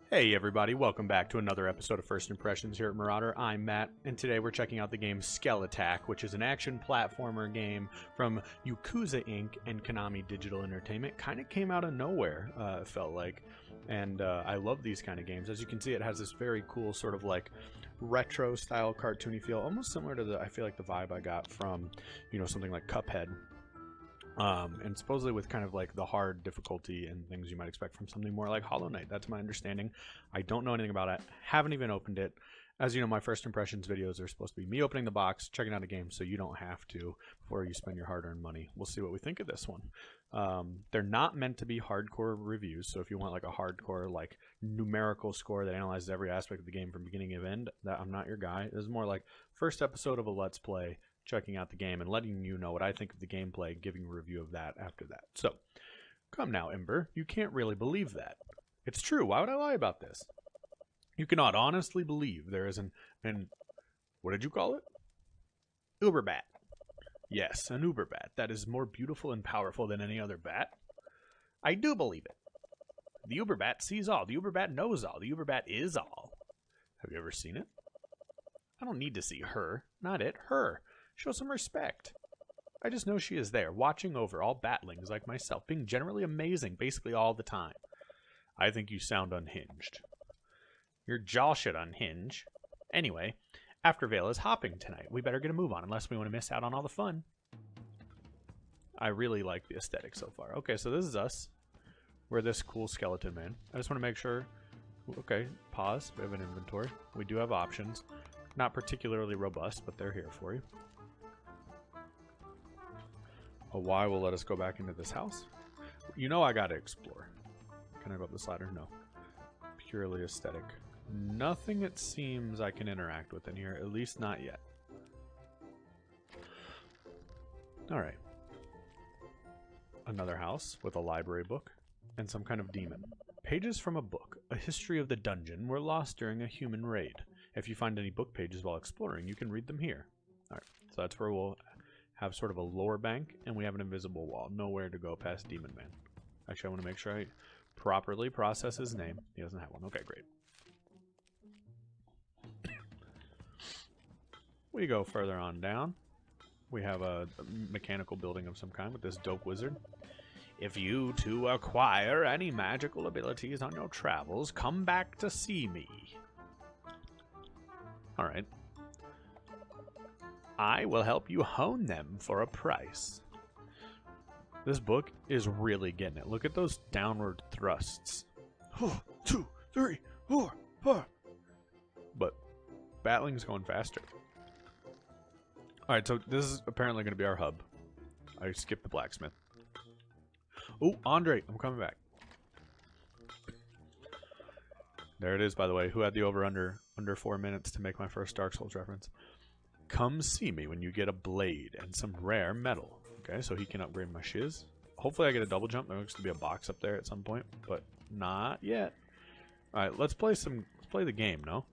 Hey everybody, welcome back to another episode of First Impressions here at MurrOtter. I'm Matt, and today we're checking out the game Skelattack, which is an action platformer game from Ukuza Inc. and Konami Digital Entertainment. Kind of came out of nowhere, it felt like, and I love these kind of games. As you can see, it has this very cool sort of like retro-style cartoony feel, almost similar to I feel like the vibe I got from, something like Cuphead. And supposedly with kind of like the hard difficulty and things you might expect from something more like Hollow Knight. That's my understanding. I don't know anything about it. Haven't even opened it. As you know, my first impressions videos are supposed to be me opening the box, checking out a game, so you don't have to before you spend your hard-earned money. We'll see what we think of this one. They're not meant to be hardcore reviews, so if you want like a hardcore, like numerical score that analyzes every aspect of the game from beginning to end, I'm not your guy. This is more like first episode of a Let's Play, checking out the game and letting you know what I think of the gameplay, giving a review of that after that. So, come now, Ember. You can't really believe that. It's true. Why would I lie about this? You cannot honestly believe there is an what did you call it? Uber bat. Yes, an Uber bat that is more beautiful and powerful than any other bat. I do believe it. The Uber bat sees all. The Uber bat knows all. The Uber bat is all. Have you ever seen it? I don't need to see her. Not it. Her. Show some respect. I just know she is there, watching over all batlings like myself, being generally amazing basically all the time. I think you sound unhinged. Your jaw should unhinge. Anyway, after Vale is hopping tonight. We better get a move on unless we want to miss out on all the fun. I really like the aesthetic so far. Okay, so this is us. We're this cool skeleton man. I just want to make sure... Okay, pause. We have an inventory. We do have options. Not particularly robust, but they're here for you. A Y will let us go back into this house. You know I gotta explore. Can I go up the ladder? No. Purely aesthetic. Nothing it seems I can interact with in here, at least not yet. Alright. Another house with a library book and some kind of demon. Pages from a book. A history of the dungeon were lost during a human raid. If you find any book pages while exploring, you can read them here. Alright, so that's where we'll have sort of a lore bank, and we have an invisible wall. Nowhere to go past Demon Man. Actually, I want to make sure I properly process his name. He doesn't have one. Okay, great. We go further on down. We have a mechanical building of some kind with this dope wizard. If you too acquire any magical abilities on your travels, come back to see me. Alright. I will help you hone them for a price. This book is really getting it. Look at those downward thrusts. 2, 3, 4, 5. But battling's going faster. Alright, so this is apparently going to be our hub. I skipped the blacksmith. Oh, Andre, I'm coming back. There it is, by the way. Who had the over-under 4 minutes to make my first Dark Souls reference? Come see me when you get a blade and some rare metal. Okay, so he can upgrade my shiz. Hopefully I get a double jump. There looks to be a box up there at some point, but not yet. Alright, let's play the game, no?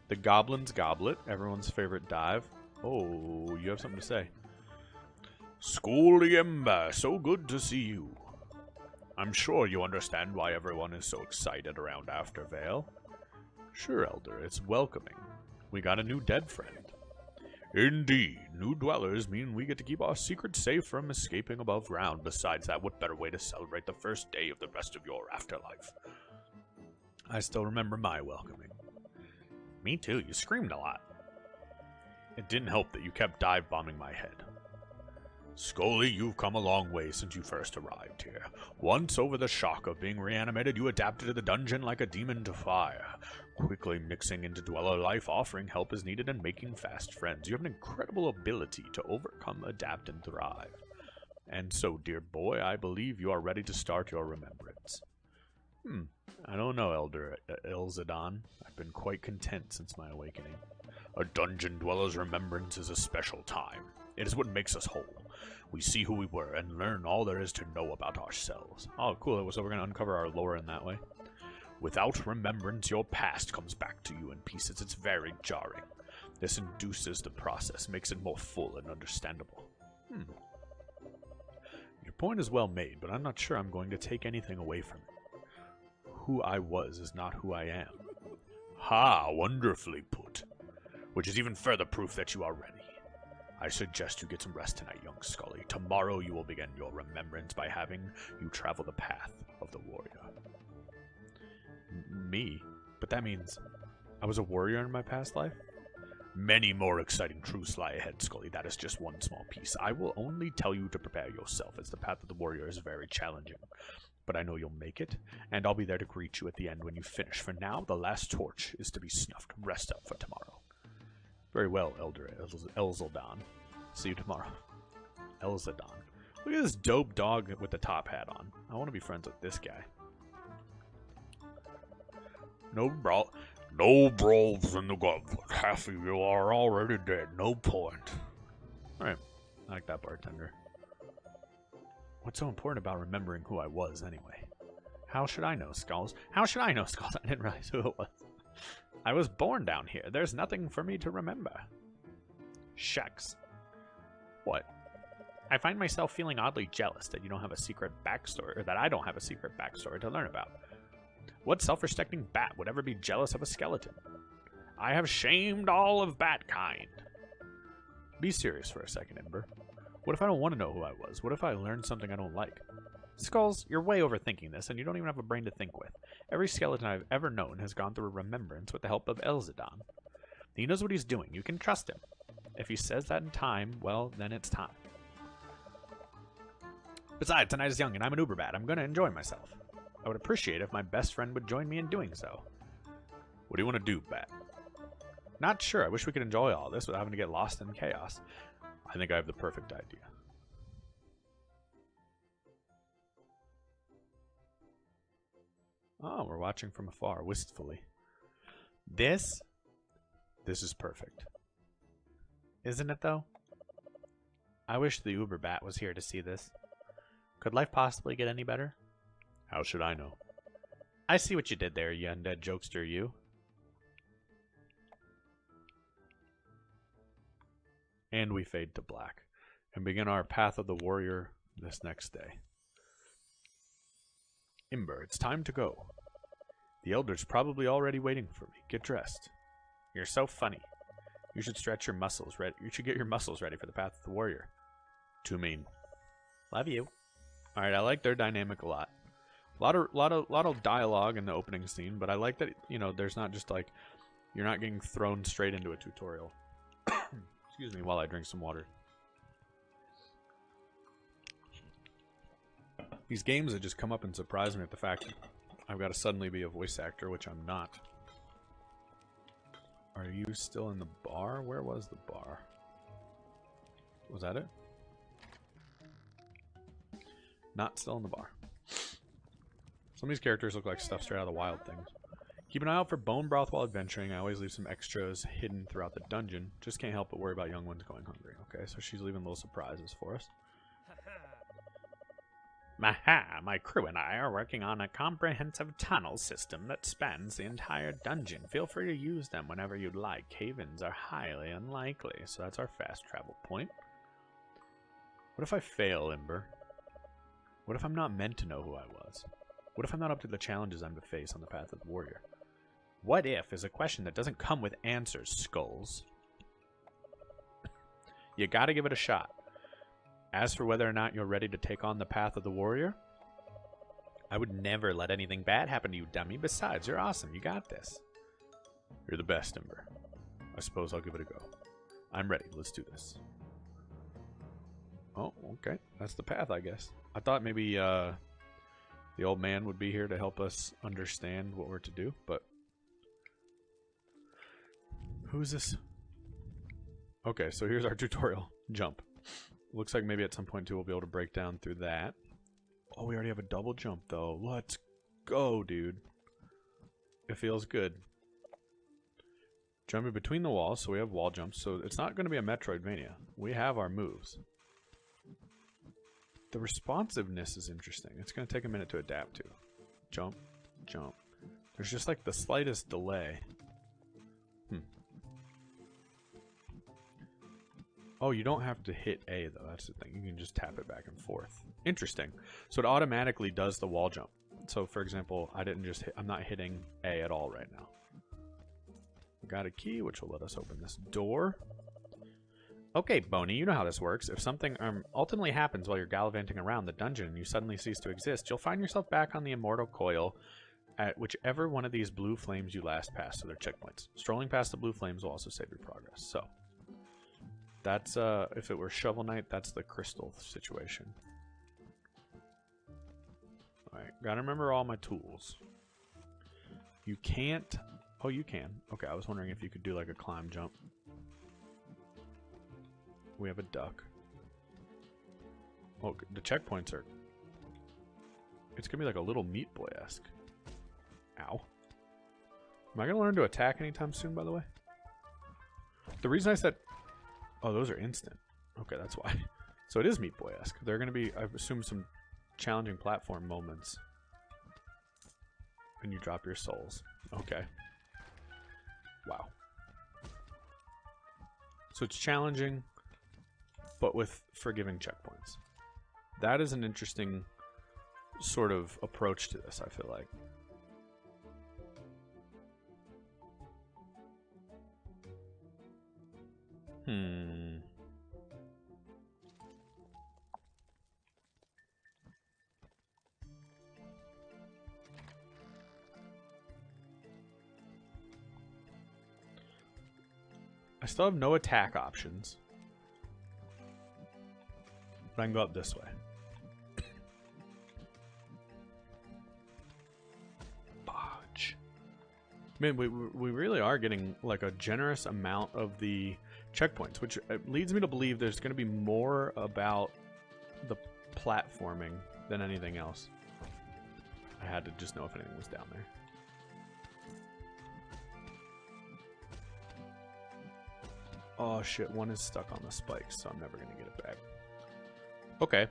The Goblin's Goblet, everyone's favorite dive. Oh, you have something to say. Scully Ember, so good to see you. I'm sure you understand why everyone is so excited around After Vale. Sure, Elder, it's welcoming. We got a new dead friend. Indeed, new dwellers mean we get to keep our secret safe from escaping above ground. Besides that, what better way to celebrate the first day of the rest of your afterlife? I still remember my welcoming. Me too, you screamed a lot. It didn't help that you kept dive-bombing my head. Scully, you've come a long way since you first arrived here. Once over the shock of being reanimated, you adapted to the dungeon like a demon to fire, quickly mixing into dweller life, offering help as needed, and making fast friends. You have an incredible ability to overcome, adapt, and thrive. And so, dear boy, I believe you are ready to start your remembrance. I don't know, Elder Ilzadon. I've been quite content since my awakening. A dungeon dweller's remembrance is a special time. It is what makes us whole. We see who we were and learn all there is to know about ourselves. Oh, cool. So we're going to uncover our lore in that way. Without remembrance, your past comes back to you in pieces. It's very jarring. This induces the process, makes it more full and understandable. Your point is well made, but I'm not sure I'm going to take anything away from it. Who I was is not who I am. Ha! Wonderfully put. Which is even further proof that you are ready. I suggest you get some rest tonight, young Scully. Tomorrow you will begin your remembrance by having you travel the path of the warrior. Me? But that means I was a warrior in my past life? Many more exciting truths lie ahead, Scully. That is just one small piece. I will only tell you to prepare yourself, as the path of the warrior is very challenging. But I know you'll make it, and I'll be there to greet you at the end when you finish. For now, the last torch is to be snuffed. Rest up for tomorrow. Very well, Elder Elzadon. See you tomorrow. Elzadon. Look at this dope dog with the top hat on. I want to be friends with this guy. No brawls in the gauntlet. Half of you are already dead. No point. Alright. I like that bartender. What's so important about remembering who I was, anyway? How should I know, Skulls? How should I know, Skulls? I didn't realize who it was. I was born down here. There's nothing for me to remember. Shucks. What? I find myself feeling oddly jealous that you don't have a secret backstory, or that I don't have a secret backstory to learn about. What self-respecting bat would ever be jealous of a skeleton? I have shamed all of bat-kind. Be serious for a second, Ember. What if I don't want to know who I was? What if I learned something I don't like? Skulls, you're way overthinking this, and you don't even have a brain to think with. Every skeleton I've ever known has gone through a remembrance with the help of Elzadon. He knows what he's doing. You can trust him. If he says that in time, well, then it's time. Besides, tonight is young, and I'm an Uberbat. I'm going to enjoy myself. I would appreciate if my best friend would join me in doing so. What do you want to do, Bat? Not sure. I wish we could enjoy all this without having to get lost in chaos. I think I have the perfect idea. Oh, we're watching from afar, wistfully. This is perfect. Isn't it, though? I wish the Uber Bat was here to see this. Could life possibly get any better? How should I know? I see what you did there, you undead jokester, you. And we fade to black, and begin our path of the warrior this next day. Ember, it's time to go. The Elder's probably already waiting for me. Get dressed. You're so funny. You should stretch your muscles ready. You should get your muscles ready for the path of the warrior. Too mean. Love you. All right, I like their dynamic a lot. A lot of dialogue in the opening scene, but I like that, you know, there's not just like you're not getting thrown straight into a tutorial. Excuse me while I drink some water. These games that just come up and surprise me at the fact that I've got to suddenly be a voice actor, which I'm not. Are you still in the bar? Where was the bar? Was that it? Not still in the bar. Some of these characters look like stuff straight out of the Wild Things. Keep an eye out for bone broth while adventuring. I always leave some extras hidden throughout the dungeon. Just can't help but worry about young ones going hungry. Okay, so she's leaving little surprises for us. Aha! My crew and I are working on a comprehensive tunnel system that spans the entire dungeon. Feel free to use them whenever you'd like. Cave-ins are highly unlikely, so that's our fast travel point. What if I fail, Ember? What if I'm not meant to know who I was? What if I'm not up to the challenges I'm to face on the path of the warrior? What if is a question that doesn't come with answers, Skulls. You gotta give it a shot. As for whether or not you're ready to take on the path of the warrior, I would never let anything bad happen to you, dummy. Besides, you're awesome. You got this. You're the best, Ember. I suppose I'll give it a go. I'm ready. Let's do this. Oh, okay. That's the path, I guess. I thought maybe the old man would be here to help us understand what we're to do, but... Who's this? Okay, so here's our tutorial. Jump. Looks like maybe at some point, too, we'll be able to break down through that. Oh, we already have a double jump, though. Let's go, dude. It feels good. Jumping between the walls, so we have wall jumps. So it's not going to be a Metroidvania. We have our moves. The responsiveness is interesting. It's going to take a minute to adapt to. Jump, jump. There's just like the slightest delay. Oh, you don't have to hit A, though. That's the thing. You can just tap it back and forth. Interesting. So it automatically does the wall jump. So, for example, I'm not hitting A at all right now. We got a key, which will let us open this door. Okay, Boney, you know how this works. If something ultimately happens while you're gallivanting around the dungeon and you suddenly cease to exist, you'll find yourself back on the immortal coil at whichever one of these blue flames you last passed, so they're checkpoints. Strolling past the blue flames will also save your progress. So, that's, if it were Shovel Knight, that's the crystal situation. Alright, gotta remember all my tools. You can't... Oh, you can. Okay, I was wondering if you could do like a climb jump. We have a duck. Oh, the checkpoints are... It's gonna be like a little Meat Boy-esque. Ow. Am I gonna learn to attack anytime soon, by the way? The reason I said... Oh, those are instant. Okay, that's why. So it is Meat Boy-esque. They're gonna be, I assume, some challenging platform moments. When you drop your souls. Okay. Wow. So it's challenging, but with forgiving checkpoints. That is an interesting sort of approach to this, I feel like. I still have no attack options. But I can go up this way. Bodge. Man, we really are getting like a generous amount of the checkpoints, which leads me to believe there's going to be more about the platforming than anything else. I had to just know if anything was down there. Oh shit, one is stuck on the spikes, so I'm never going to get it back. Okay.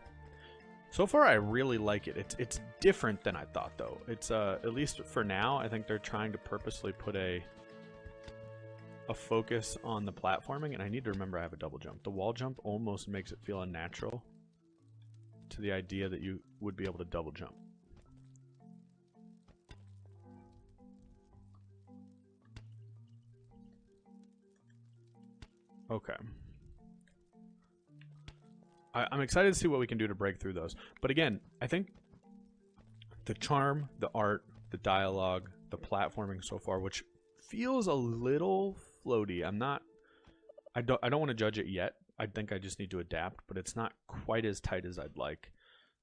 So far, I really like it. It's different than I thought, though. It's, at least for now, I think they're trying to purposely put a focus on the platforming, and I need to remember I have a double jump. The wall jump almost makes it feel unnatural to the idea that you would be able to double jump. Okay. I'm excited to see what we can do to break through those. But again, I think the charm, the art, the dialogue, the platforming so far, which feels a little floaty. I don't want to judge it yet. I think I just need to adapt, but it's not quite as tight as I'd like.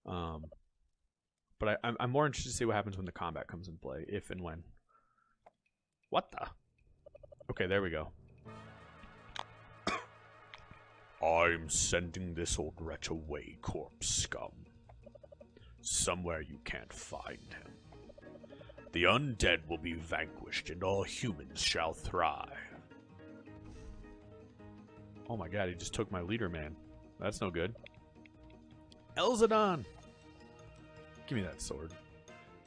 But I'm more interested to see what happens when the combat comes in play, if and when. What the? Okay, there we go. I'm sending this old wretch away, corpse scum. Somewhere you can't find him. The undead will be vanquished, and all humans shall thrive. Oh my god, he just took my leader, man. That's no good. Elzadon! Give me that sword.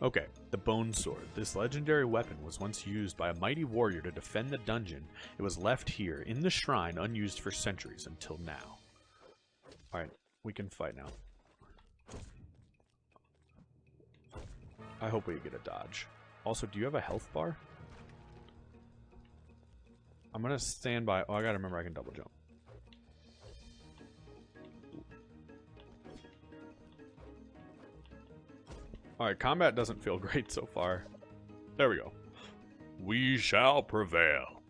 Okay, the Bone Sword. This legendary weapon was once used by a mighty warrior to defend the dungeon. It was left here, in the shrine, unused for centuries until now. Alright, we can fight now. I hope we get a dodge. Also, do you have a health bar? I'm gonna stand by... Oh, I gotta remember I can double jump. Alright, combat doesn't feel great so far. There we go. We shall prevail.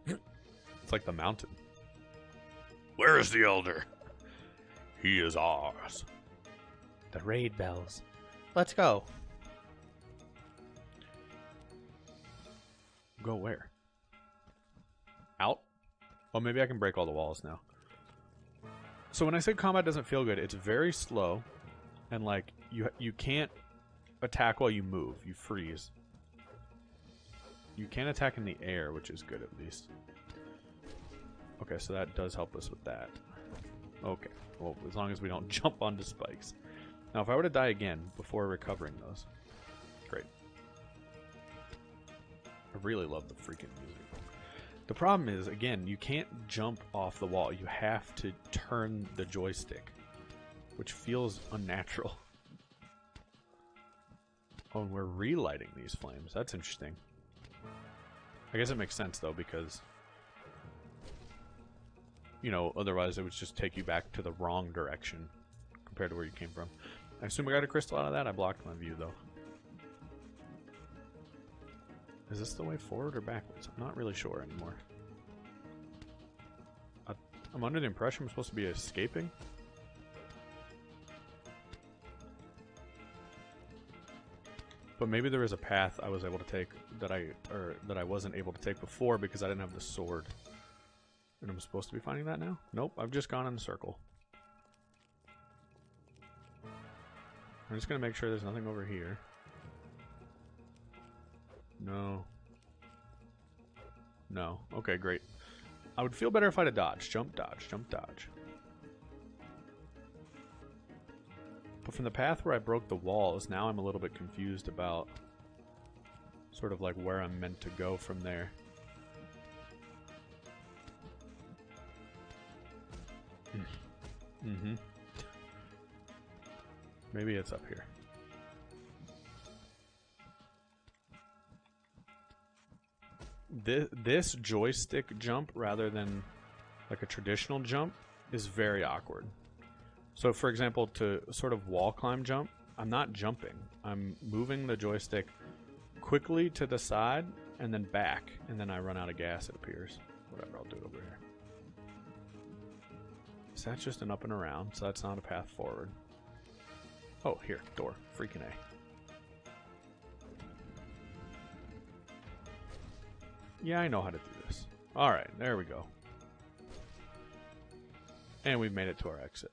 It's like the mountain. Where is the elder? He is ours. The raid bells. Let's go. Go where? Out? Oh, maybe I can break all the walls now. So when I say combat doesn't feel good, it's very slow. And like, you can't attack while you move. You freeze. You can attack in the air, which is good at least. Okay, so that does help us with that. Okay, well, as long as we don't jump onto spikes. Now, if I were to die again before recovering those, great. I really love the freaking music. The problem is, again, you can't jump off the wall. You have to turn the joystick, which feels unnatural. Oh, and we're relighting these flames. That's interesting. I guess it makes sense, though, because, you know, otherwise it would just take you back to the wrong direction compared to where you came from. I assume I got a crystal out of that. I blocked my view, though. Is this the way forward or backwards? I'm not really sure anymore. I'm under the impression I'm supposed to be escaping. But maybe there is a path I was able to take that I wasn't able to take before because I didn't have the sword. And I'm supposed to be finding that now? Nope, I've just gone in a circle. I'm just gonna make sure there's nothing over here. No. No. Okay, great. I would feel better if I had a dodge. Jump, dodge, jump, dodge. But from the path where I broke the walls, now I'm a little bit confused about sort of like where I'm meant to go from there. Mm-hmm. Maybe it's up here. This joystick jump, rather than like a traditional jump, is very awkward. So, for example, to sort of wall climb jump, I'm not jumping. I'm moving the joystick quickly to the side and then back, and then I run out of gas, it appears. Whatever, I'll do it over here. So that's just an up and around, so that's not a path forward. Oh, here, door. Freaking A. Yeah, I know how to do this. Alright, there we go. And we've made it to our exit.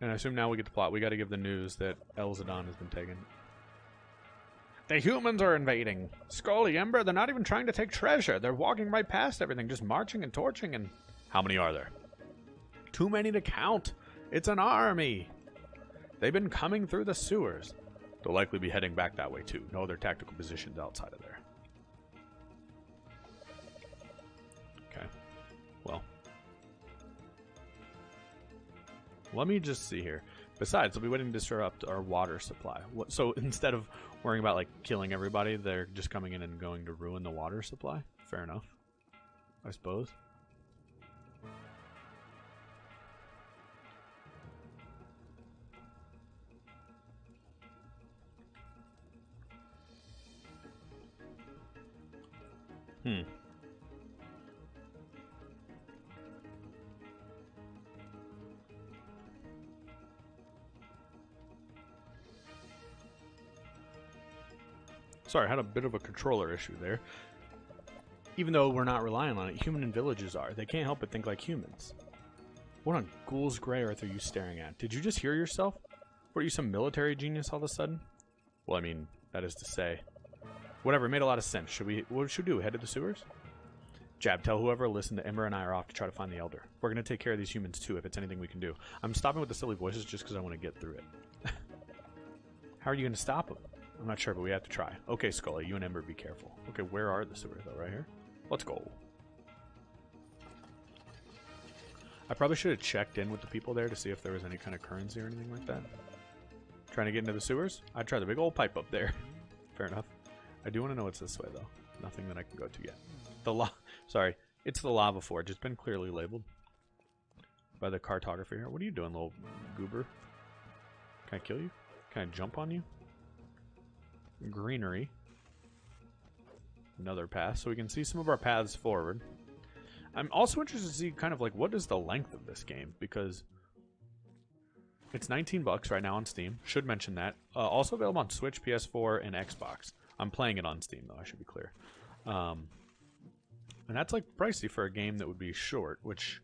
And I assume now we get the plot. We gotta give the news that Elzadon has been taken. The humans are invading! Scully, Ember, they're not even trying to take treasure. They're walking right past everything, just marching and torching and... How many are there? Too many to count! It's an army! They've been coming through the sewers. They'll likely be heading back that way too. No other tactical positions outside of there. Okay. Well. Let me just see here. Besides, they'll be waiting to disrupt our water supply. So instead of worrying about like killing everybody, they're just coming in and going to ruin the water supply? Fair enough, I suppose. Sorry, I had a bit of a controller issue there. Even though we're not relying on it, human and villages are. They can't help but think like humans. What on Ghoul's Grey Earth are you staring at? Did you just hear yourself? Were you some military genius all of a sudden? Well, I mean, that is to say. Whatever, it made a lot of sense. What should we do? Head to the sewers? Jab, tell whoever listened that Ember and I are off to try to find the Elder. We're going to take care of these humans too, if it's anything we can do. I'm stopping with the silly voices just because I want to get through it. How are you going to stop them? I'm not sure, but we have to try. Okay, Scully, you and Ember be careful. Okay, where are the sewers, though? Right here? Let's go. I probably should have checked in with the people there to see if there was any kind of currency or anything like that. Trying to get into the sewers? I'd try the big old pipe up there. Fair enough. I do want to know what's this way, though. Nothing that I can go to yet. Sorry, it's the lava forge. It's been clearly labeled by the cartographer here. What are you doing, little goober? Can I kill you? Can I jump on you? Greenery. Another path, so we can see some of our paths forward. I'm also interested to see kind of like what is the length of this game, because it's $19 right now on Steam. Should mention that. Also available on Switch, PS4, and Xbox. I'm playing it on Steam though, I should be clear. And that's like pricey for a game that would be short, which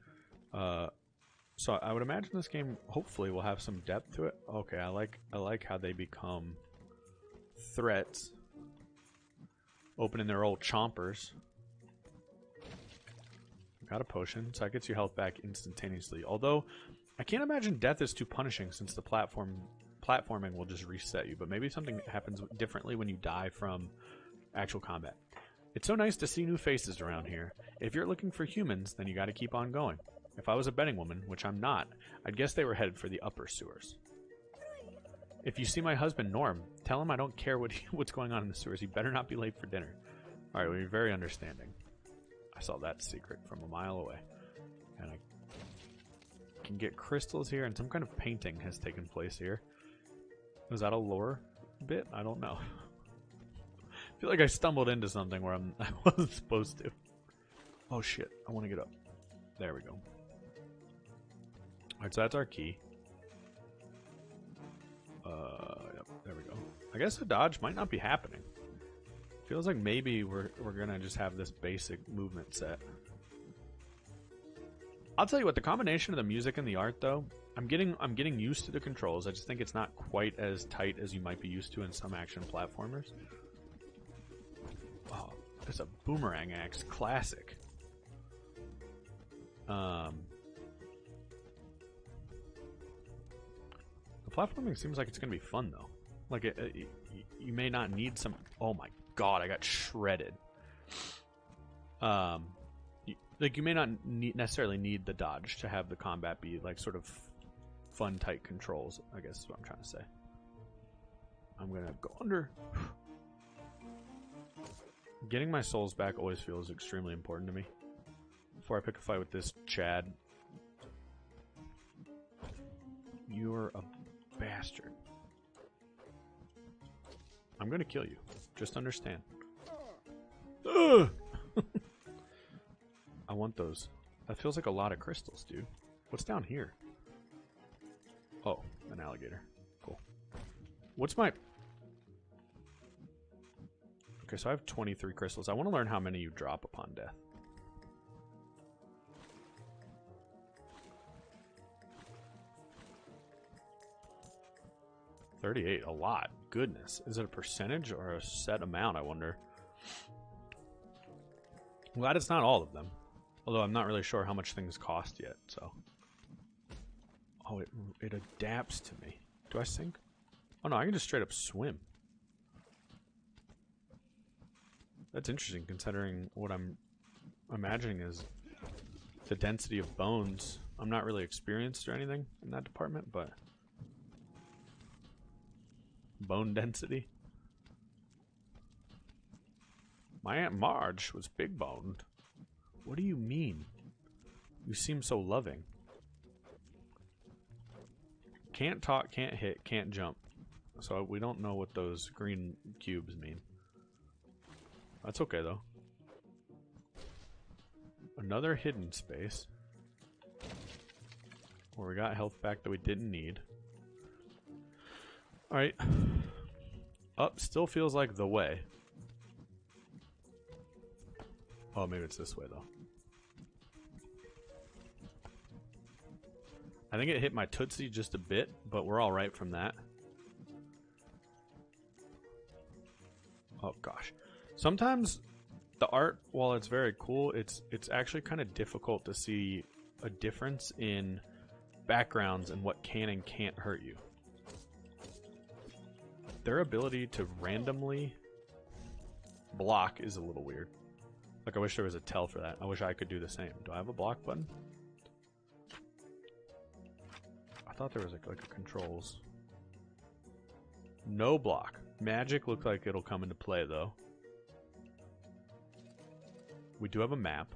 so I would imagine this game hopefully will have some depth to it. Okay, I like how they become threats. Opening their old chompers. Got a potion, so that gets you health back instantaneously. Although, I can't imagine death is too punishing since the platforming will just reset you. But maybe something happens differently when you die from actual combat. It's so nice to see new faces around here. If you're looking for humans, then you gotta keep on going. If I was a betting woman, which I'm not, I'd guess they were headed for the upper sewers. If you see my husband, Norm, tell him I don't care what's going on in the sewers. He better not be late for dinner. Alright, well, you're very understanding. I saw that secret from a mile away. And I can get crystals here, and some kind of painting has taken place here. Was that a lore bit? I don't know. I feel like I stumbled into something where I wasn't supposed to. Oh shit, I want to get up. There we go. Alright, so that's our key. Yep, there we go. I guess the dodge might not be happening. Feels like maybe we're gonna just have this basic movement set. I'll tell you what, the combination of the music and the art, though, I'm getting used to the controls. I just think it's not quite as tight as you might be used to in some action platformers. Oh, it's a boomerang axe, classic. The platforming seems like it's gonna be fun, though. Like you may not need some. Oh my god, I got shredded. Like you may not necessarily need the dodge to have the combat be like sort of fun, tight controls. I guess is what I'm trying to say. I'm gonna go under. Getting my souls back always feels extremely important to me. Before I pick a fight with this Chad. You're a bastard. I'm gonna kill you. Just understand. Ugh! I want those. That feels like a lot of crystals, dude. What's down here? Oh, an alligator. Cool. What's my... Okay, so I have 23 crystals. I want to learn how many you drop upon death. $38, a lot. Goodness. Is it a percentage or a set amount, I wonder? I'm glad it's not all of them. Although I'm not really sure how much things cost yet, so... Oh, it adapts to me. Do I sink? Oh no, I can just straight up swim. That's interesting, considering what I'm imagining is the density of bones. I'm not really experienced or anything in that department, but... Bone density? My Aunt Marge was big-boned. What do you mean? You seem so loving. Can't talk, can't hit, can't jump. So we don't know what those green cubes mean. That's okay, though. Another hidden space. Where we got health back that we didn't need. Alright. Up still feels like the way. Oh, maybe it's this way, though. I think it hit my Tootsie just a bit, but we're alright from that. Oh, gosh. Sometimes the art, while it's very cool, it's actually kind of difficult to see a difference in backgrounds and what can and can't hurt you. Their ability to randomly block is a little weird. Like, I wish there was a tell for that. I wish I could do the same. Do I have a block button? I thought there was like a controls. No block. Magic looks like it'll come into play, though. We do have a map.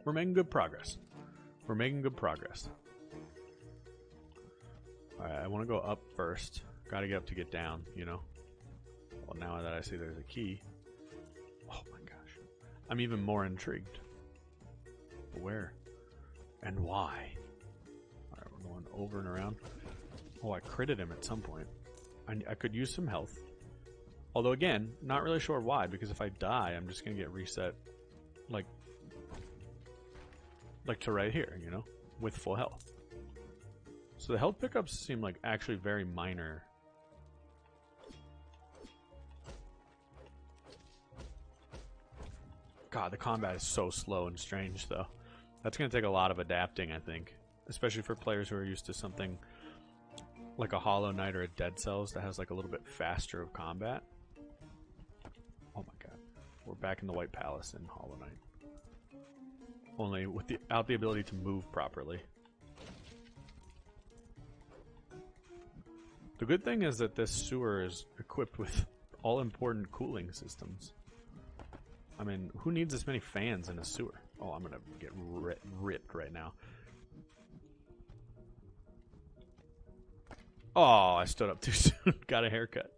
We're making good progress. We're making good progress. Alright, I want to go up first. Gotta get up to get down, you know? Well, now that I see there's a key. Oh my gosh. I'm even more intrigued. Where? And why? Alright, we're going over and around. Oh, I critted him at some point. I could use some health. Although, again, not really sure why, because if I die, I'm just going to get reset, like to right here, you know, with full health. So the health pickups seem like actually very minor. God, the combat is so slow and strange, though. That's going to take a lot of adapting, I think. Especially for players who are used to something like a Hollow Knight or a Dead Cells that has like a little bit faster of combat. Oh my god. We're back in the White Palace in Hollow Knight. Only without the ability to move properly. The good thing is that this sewer is equipped with all-important cooling systems. I mean, who needs this many fans in a sewer? Oh, I'm gonna get ripped right now. Oh, I stood up too soon. Got a haircut.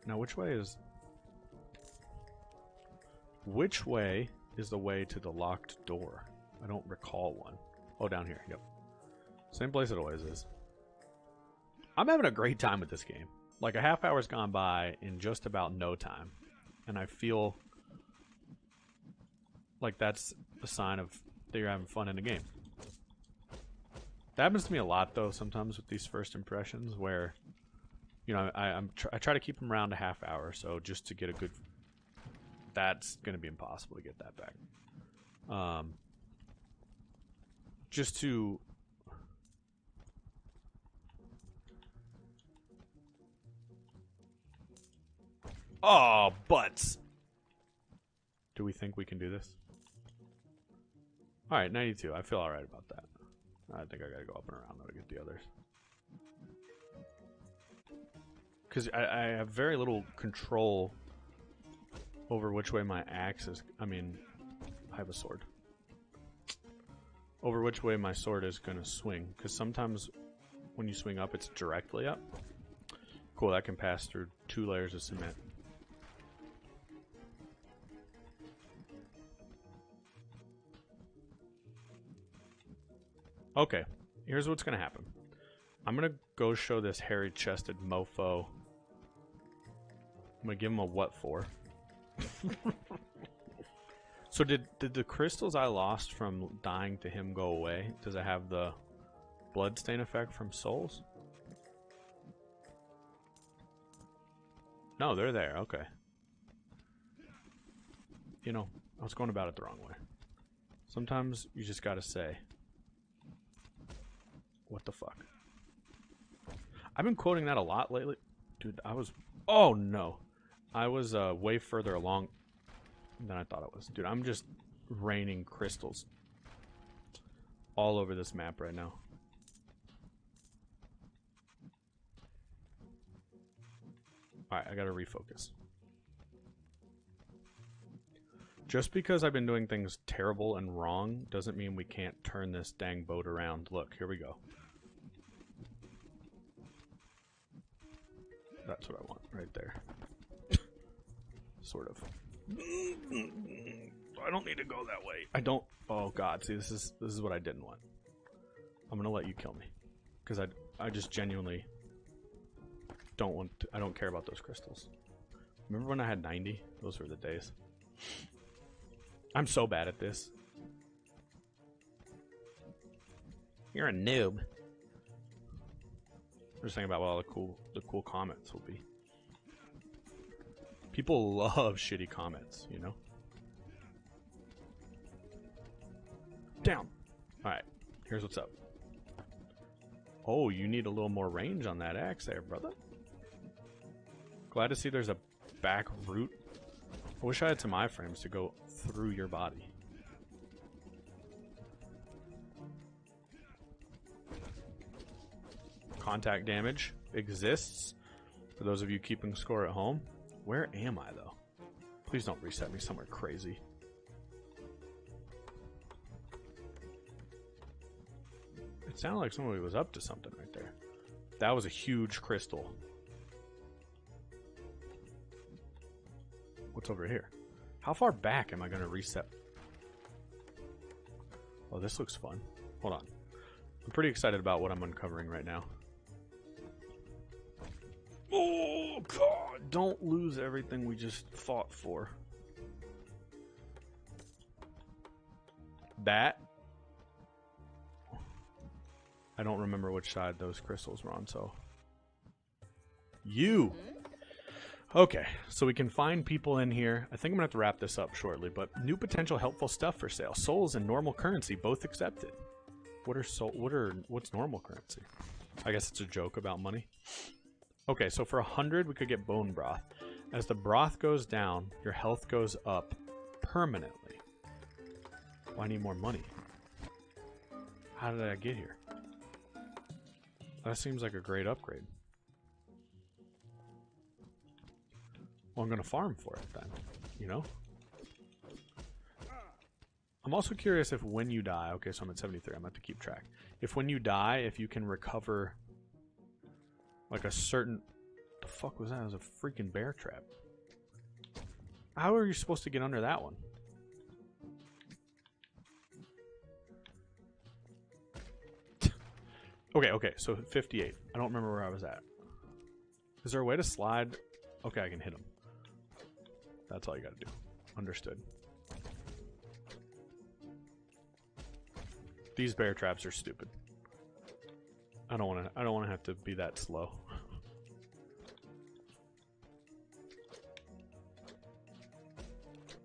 Now, which way is the way to the locked door? I don't recall one. Oh, down here. Yep. Same place it always is. I'm having a great time with this game. Like, a half hour's gone by in just about no time. And I feel like that's a sign of that you're having fun in the game. That happens to me a lot, though, sometimes with these first impressions, where, you know, I try to keep them around a half hour, so just to get a good... That's going to be impossible to get that back. Just to... Oh, butts! Do we think we can do this? Alright, 92. I feel alright about that. I think I gotta go up and around though to get the others. Because I have very little control over which way my axe is... I mean, I have a sword. Over which way my sword is gonna swing. Because sometimes when you swing up, it's directly up. Cool, that can pass through 2 layers of cement. Okay, here's what's gonna happen. I'm gonna go show this hairy-chested mofo. I'm gonna give him a what for. So did the crystals I lost from dying to him go away? Does it have the bloodstain effect from souls? No, they're there. Okay. You know, I was going about it the wrong way. Sometimes you just gotta say, what the fuck? I've been quoting that a lot lately. Dude, I was... Oh, no. I was way further along than I thought I was. Dude, I'm just raining crystals all over this map right now. Alright, I gotta refocus. Just because I've been doing things terrible and wrong doesn't mean we can't turn this dang boat around. Look, here we go. That's what I want, right there. Sort of. I don't need to go that way. I don't... Oh god, see, this is what I didn't want. I'm gonna let you kill me. Because I just genuinely don't want to... I don't care about those crystals. Remember when I had 90? Those were the days. I'm so bad at this. You're a noob. I'm just thinking about what all the cool comments will be. People love shitty comments, you know? Down! Alright, here's what's up. Oh, you need a little more range on that axe there, brother. Glad to see there's a back route. I wish I had some iframes to go through your body. Contact damage exists. For those of you keeping score at home. Where am I, though? Please don't reset me somewhere crazy. It sounded like somebody was up to something right there. That was a huge crystal. What's over here? How far back am I going to reset? Oh, this looks fun. Hold on. I'm pretty excited about what I'm uncovering right now. Oh, God. Don't lose everything we just fought for. That. I don't remember which side those crystals were on, so. You. Okay, so we can find people in here. I think I'm going to have to wrap this up shortly, but new potential helpful stuff for sale. Souls and normal currency, both accepted. What's normal currency? I guess it's a joke about money. Okay, so for 100, we could get bone broth. As the broth goes down, your health goes up permanently. Well, I need more money. How did I get here? That seems like a great upgrade. Well, I'm going to farm for it then, you know? I'm also curious if when you die... Okay, so I'm at 73. I'm going to have to keep track. If when you die, if you can recover... like a certain... What the fuck was that? It was a freaking bear trap. How are you supposed to get under that one? Okay, so 58. I don't remember where I was at. Is there a way to slide? Okay, I can hit him. That's all you gotta do. Understood. These bear traps are stupid. I don't wanna have to be that slow.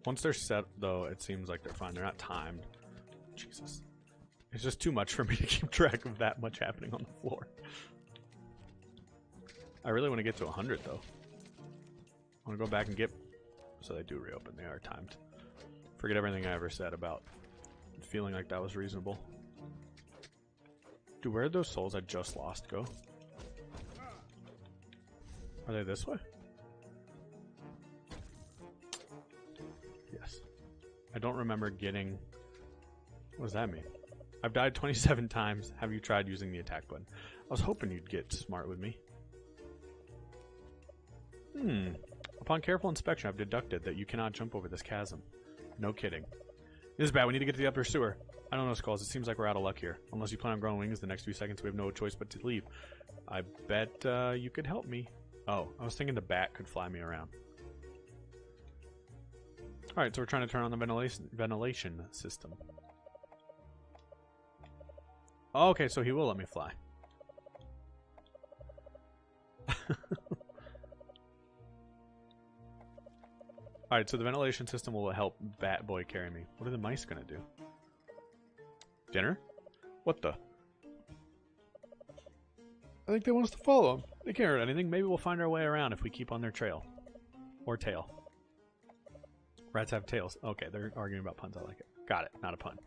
Once they're set, though, it seems like they're fine. They're not timed. Jesus. It's just too much for me to keep track of that much happening on the floor. I really want to get to 100, though. I want to go back and get... So they do reopen. They are timed. Forget everything I ever said about feeling like that was reasonable. Dude, where did those souls I just lost go? Are they this way? Yes. I don't remember getting... What does that mean? I've died 27 times. Have you tried using the attack button? I was hoping you'd get smart with me. Upon careful inspection, I've deducted that you cannot jump over this chasm. No kidding. This is bad. We need to get to the upper sewer. I don't know, Skulls. It seems like we're out of luck here. Unless you plan on growing wings the next few seconds, we have no choice but to leave. I bet you could help me. Oh, I was thinking the bat could fly me around. Alright, so we're trying to turn on the ventilation system. Oh, okay, so he will let me fly. Alright, so the ventilation system will help Bat Boy carry me. What are the mice gonna do? Dinner? What the? I think they want us to follow them. They can't hurt anything. Maybe we'll find our way around if we keep on their trail. Or tail. Rats have tails. Okay, they're arguing about puns. I like it. Got it. Not a pun.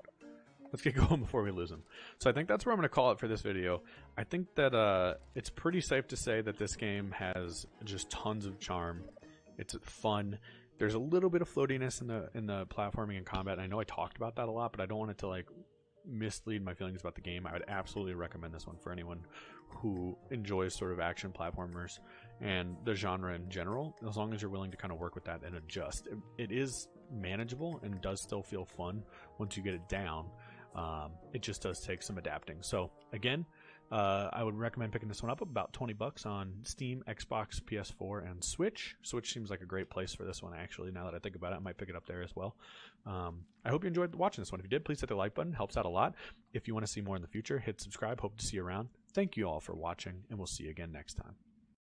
Let's get going before we lose them. So I think that's where I'm going to call it for this video. I think that it's pretty safe to say that this game has just tons of charm. It's fun. There's a little bit of floatiness in the platforming and combat. I know I talked about that a lot, but I don't want it to like mislead my feelings about the game. I would absolutely recommend this one for anyone who enjoys sort of action platformers and the genre in general, as long as you're willing to kind of work with that and adjust. It is manageable and does still feel fun once you get it down. It just does take some adapting. So again, I would recommend picking this one up, about 20 bucks on Steam, Xbox, PS4, and Switch. Switch seems like a great place for this one, actually. Now that I think about it, I might pick it up there as well. I hope you enjoyed watching this one. If you did, please hit the like button. Helps out a lot. If you want to see more in the future, hit subscribe. Hope to see you around. Thank you all for watching, and we'll see you again next time.